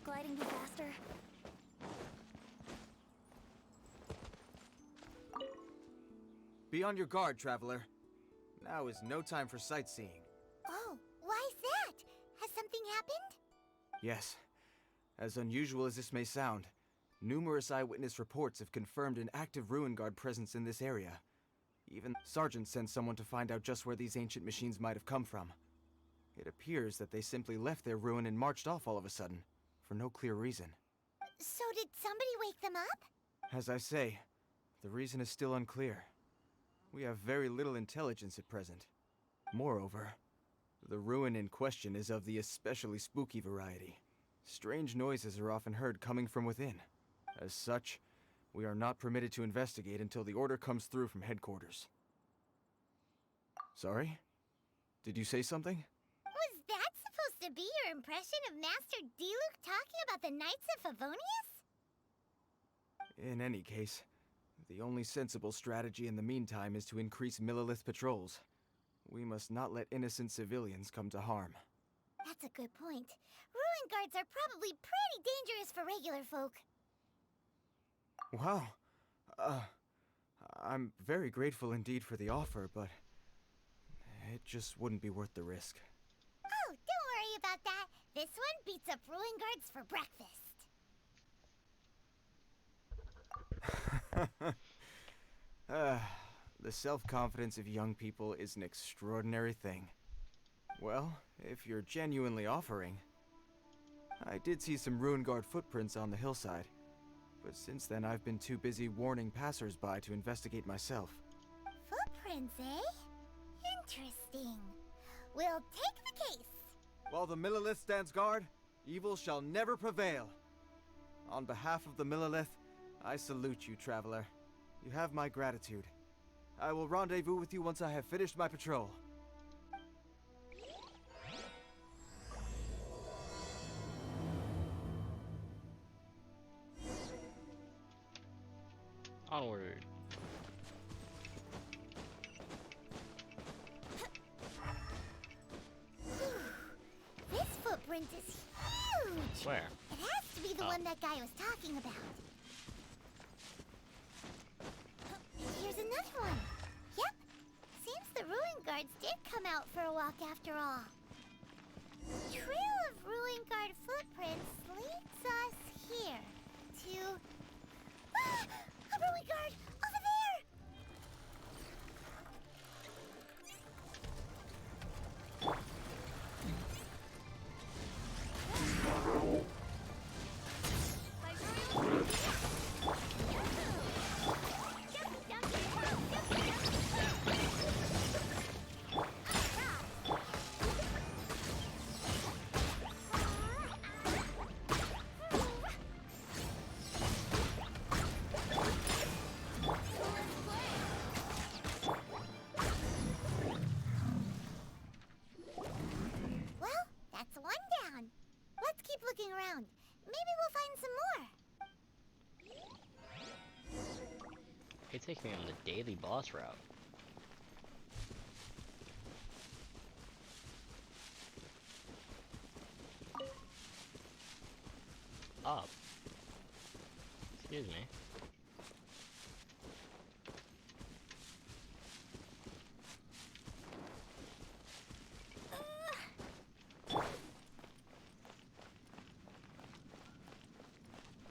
gliding be faster? Be on your guard, traveler. Now is no time for sightseeing. Oh, why's that? Has something happened? Yes. As unusual as this may sound, numerous eyewitness reports have confirmed an active Ruin Guard presence in this area. Even Sergeant sent someone to find out just where these ancient machines might have come from. It appears that they simply left their ruin and marched off all of a sudden, for no clear reason. So did somebody wake them up? As I say, the reason is still unclear. We have very little intelligence at present. Moreover, the ruin in question is of the especially spooky variety. Strange noises are often heard coming from within. As such, we are not permitted to investigate until the order comes through from headquarters. Sorry? Did you say something? Was that supposed to be your impression of Master Diluc talking about the Knights of Favonius? In any case, the only sensible strategy in the meantime is to increase Millilith patrols. We must not let innocent civilians come to harm. That's a good point. Ruin guards are probably pretty dangerous for regular folk. Wow. I'm very grateful indeed for the offer, but it just wouldn't be worth the risk. Oh, don't worry about that. This one beats up ruin guards for breakfast. The self-confidence of young people is an extraordinary thing. Well, if you're genuinely offering... I did see some Ruin Guard footprints on the hillside, but since then I've been too busy warning passers-by to investigate myself. Footprints, eh? Interesting. We'll take the case. While the Millilith stands guard, evil shall never prevail. On behalf of the Millilith, I salute you, traveler. You have my gratitude. I will rendezvous with you once I have finished my patrol. Onward. This footprint is huge! Where? It has to be the one that guy was talking about. Here's another one. Yep. Seems the Ruin Guards did come out for a walk after all. Trail of Ruin Guard footprints leads us here to... Ah! A Ruin Guard! Over there! Well, that's one down. Let's keep looking around. Maybe we'll find some more. It takes me on the daily boss route. Up. Excuse me.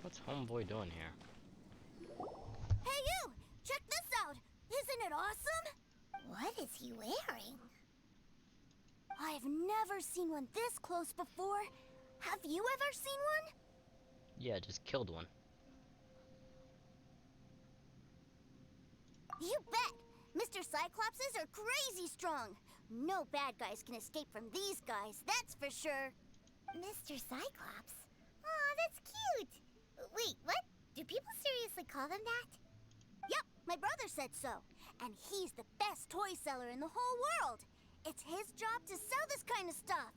What's homeboy doing here? Hey you! Check this out! Isn't it awesome? What is he wearing? I've never seen one this close before. Have you ever seen one? Yeah, just killed one. You bet! Mr. Cyclopses are crazy strong. No bad guys can escape from these guys, that's for sure. Mr. Cyclops? Aw, that's cute. Wait, what? Do people seriously call them that? Yep, my brother said so. And he's the best toy seller in the whole world. It's his job to sell this kind of stuff.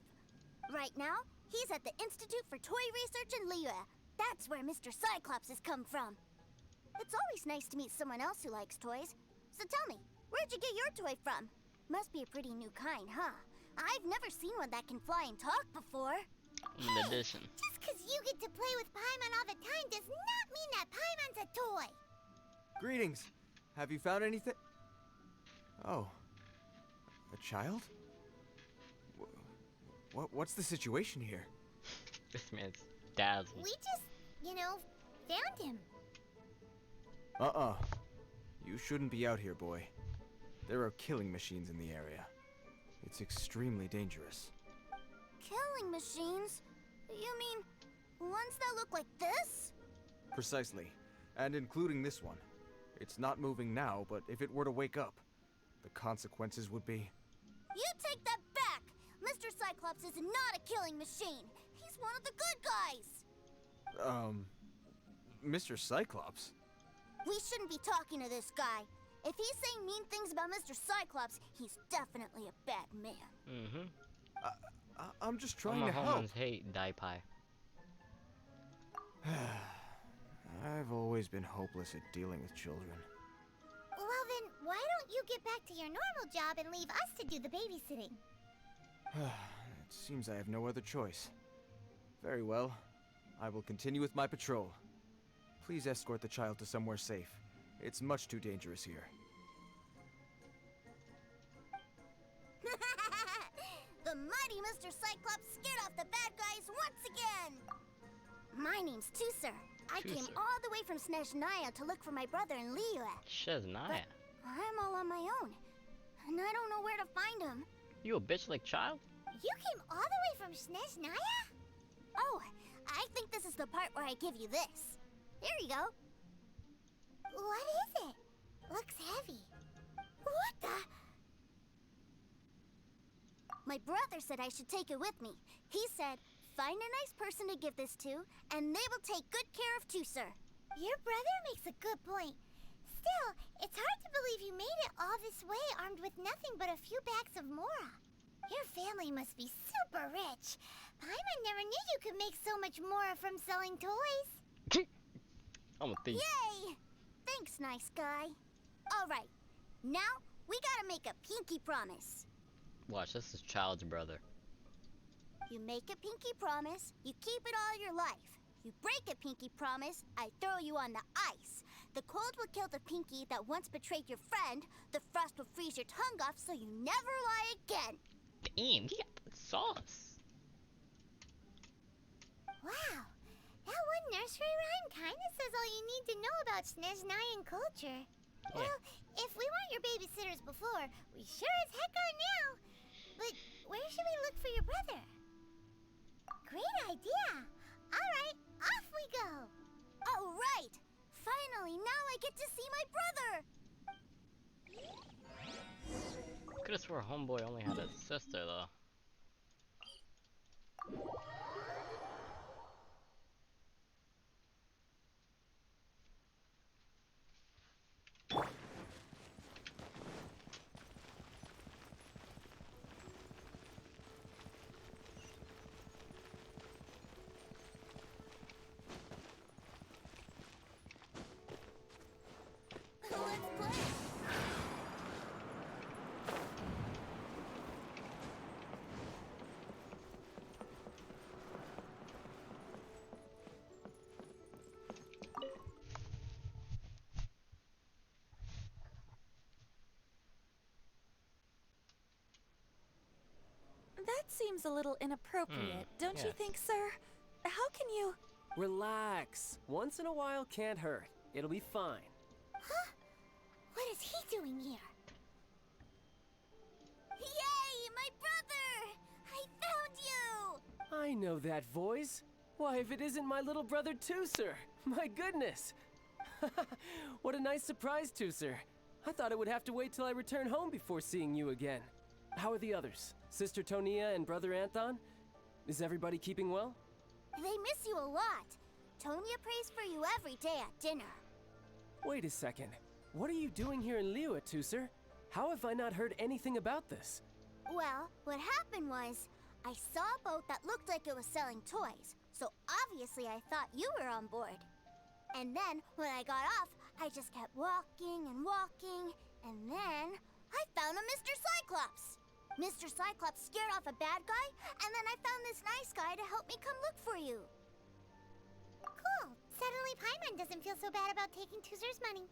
Right now, he's at the Institute for Toy Research in Liyue. That's where Mr. Cyclops has come from. It's always nice to meet someone else who likes toys. So tell me, where'd you get your toy from? Must be a pretty new kind, huh? I've never seen one that can fly and talk before. In addition. Just because you get to play with Paimon all the time does not mean that Paimon's a toy. Greetings. Have you found anything? Oh. A child? What's the situation here? This man's dazzled. We just, found him. You shouldn't be out here, boy. There are killing machines in the area. It's extremely dangerous. Killing machines? You mean ones that look like this? Precisely. And including this one. It's not moving now, but if it were to wake up, the consequences would be... You take that back! Mr. Cyclops is not a killing machine. He's one of the good guys. Mr. Cyclops? We shouldn't be talking to this guy. If he's saying mean things about Mr. Cyclops, he's definitely a bad man. Mm-hmm. I'm just All trying my to help. homos hate Dai Pai. I've always been hopeless at dealing with children. Well then, why don't you get back to your normal job and leave us to do the babysitting? It seems I have no other choice. Very well. I will continue with my patrol. Please escort the child to somewhere safe. It's much too dangerous here. The mighty Mr. Cyclops scared off the bad guys once again! My name's Teucer. I came Teucer. all the way from Snezhnaya to look for my brother in Liyue. Shiznaya. I'm all on my own, and I don't know where to find him. You a bitch like child? You came all the way from Snezhnaya? Oh, I think this is the part where I give you this. Here you go. What is it? Looks heavy. What the? My brother said I should take it with me. He said, find a nice person to give this to, and they will take good care of Teucer. Your brother makes a good point. Still, it's hard to believe you made it all this way armed with nothing but a few bags of Mora. Your family must be super rich. Paimon never knew you could make so much Mora from selling toys. I'm a thief. Yay! Thanks, nice guy. All right, now we gotta make a pinky promise. Watch, this is Child's brother. You make a pinky promise, you keep it all your life. You break a pinky promise, I throw you on the ice. The cold will kill the pinky that once betrayed your friend. The frost will freeze your tongue off so you never lie again. Damn, he got the sauce. Wow, that one nursery rhyme kinda says all you need to know about Snezhnayan culture. Yeah. Well, if we weren't your babysitters before, we sure as heck are now. But where should we look for your brother? Great idea! Alright, off we go! Alright! Finally, now I get to see my brother! Could've swore homeboy only had a sister though. Let's play! That seems a little inappropriate, don't you yes. think, sir? How can you... Relax. Once in a while can't hurt. It'll be fine. Huh? What is he doing here? Yay, my brother! I found you! I know that voice. Why, if it isn't my little brother Teucer. My goodness. What a nice surprise, Teucer. I thought I would have to wait till I return home before seeing you again. How are the others? Sister Tonia and brother Anthon? Is everybody keeping well? They miss you a lot. Tonia prays for you every day at dinner. Wait a second. What are you doing here in Liyue, Teucer? How have I not heard anything about this? Well, what happened was, I saw a boat that looked like it was selling toys, so obviously I thought you were on board. And then, when I got off, I just kept walking and walking, and then I found a Mr. Cyclops. Mr. Cyclops scared off a bad guy, and then I found this nice guy to help me come look for you. Cool. Suddenly Paimon doesn't feel so bad about taking Teucer's money.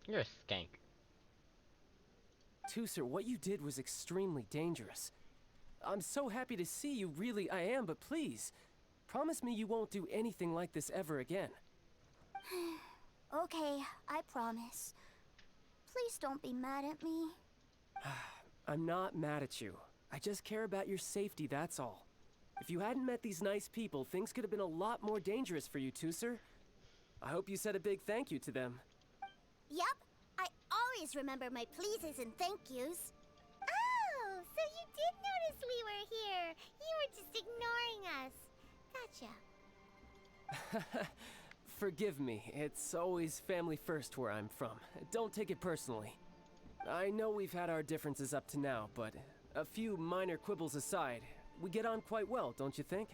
You're a skank. Teucer, what you did was extremely dangerous. I'm so happy to see you, really I am, but please, promise me you won't do anything like this ever again. Okay, I promise. Please don't be mad at me. I'm not mad at you. I just care about your safety, that's all. If you hadn't met these nice people, things could have been a lot more dangerous for you, Teucer. I hope you said a big thank you to them. Yup, I always remember my pleases and thank yous. Oh, so you did notice we were here. You were just ignoring us. Gotcha. Forgive me, it's always family first where I'm from. Don't take it personally. I know we've had our differences up to now, but a few minor quibbles aside, we get on quite well, don't you think?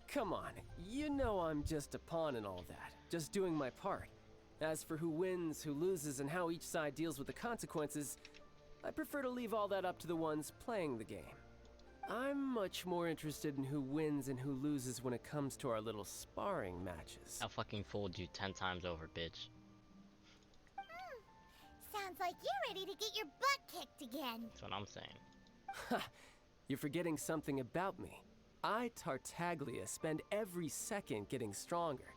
Come on, you know I'm just a pawn in all that, just doing my part. As for who wins, who loses, and how each side deals with the consequences, I prefer to leave all that up to the ones playing the game. I'm much more interested in who wins and who loses when it comes to our little sparring matches. I fucking fooled you 10 times over, bitch. Sounds like you're ready to get your butt kicked again. That's what I'm saying. Ha! You're forgetting something about me. I, Tartaglia, spend every second getting stronger.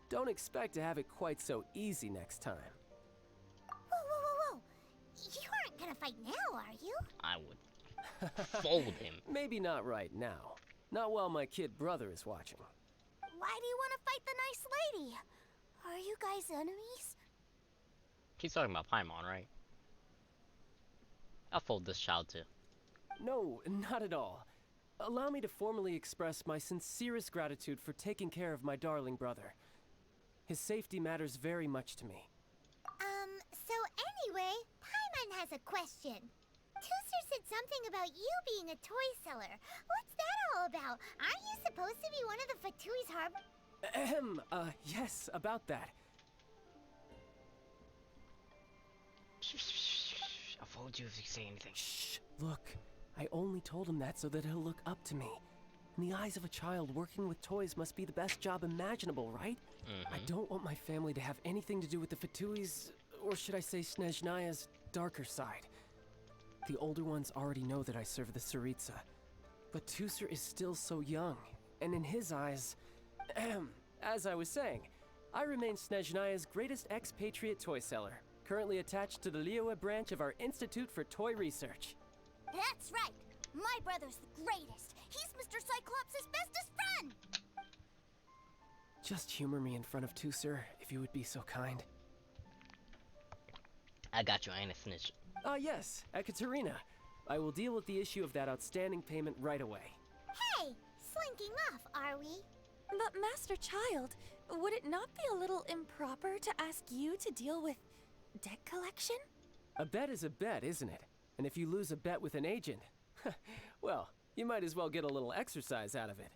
Don't expect to have it quite so easy next time. Whoa. You aren't gonna fight now, are you? I would fold him. Maybe not right now. Not while my kid brother is watching. Why do you want to fight the nice lady? Are you guys enemies? He's talking about Paimon, right? I'll fold this child too. No, not at all. Allow me to formally express my sincerest gratitude for taking care of my darling brother. His safety matters very much to me. So anyway, Paimon has a question. Teucer said something about you being a toy seller. What's that all about? Aren't you supposed to be one of the Fatui's harbor? Yes, about that. I'll fold you if you say anything. Shh, look. I only told him that so that he'll look up to me. In the eyes of a child, working with toys must be the best job imaginable, right? I don't want my family to have anything to do with the Fatui's, or should I say Snezhnaya's, darker side. The older ones already know that I serve the Tsaritsa. But Teucer is still so young, and in his eyes... as I was saying, I remain Snezhnaya's greatest expatriate toy seller, currently attached to the Liyue branch of our Institute for Toy Research. That's right. My brother's the greatest. He's Mr. Cyclops' bestest friend. Just humor me in front of Teucer, if you would be so kind. I got you, I ain't a snitch. Yes, Ekaterina. I will deal with the issue of that outstanding payment right away. Hey, slinking off, are we? But Master Childe, would it not be a little improper to ask you to deal with debt collection? A bet is a bet, isn't it? And if you lose a bet with an agent, well, you might as well get a little exercise out of it.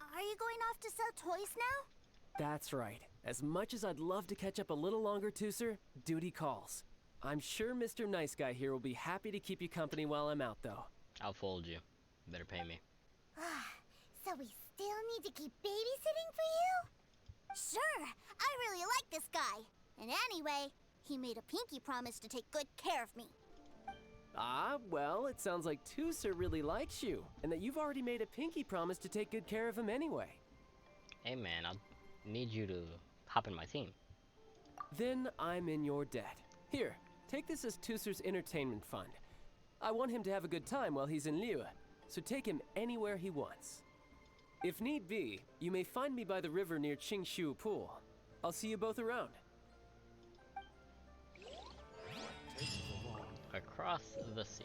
Are you going off to sell toys now? That's right. As much as I'd love to catch up a little longer, Teucer, duty calls. I'm sure Mr. Nice Guy here will be happy to keep you company while I'm out, though. I'll fold you. Better pay me. So we still need to keep babysitting for you? Sure. I really like this guy. And anyway, he made a pinky promise to take good care of me. Ah, well, it sounds like Teucer really likes you, and that you've already made a pinky promise to take good care of him anyway. Hey man, I'll need you to hop in my team. Then I'm in your debt. Here, take this as Teucer's entertainment fund. I want him to have a good time while he's in Liyue, so take him anywhere he wants. If need be, you may find me by the river near Qingshu Pool. I'll see you both around. Across the sea.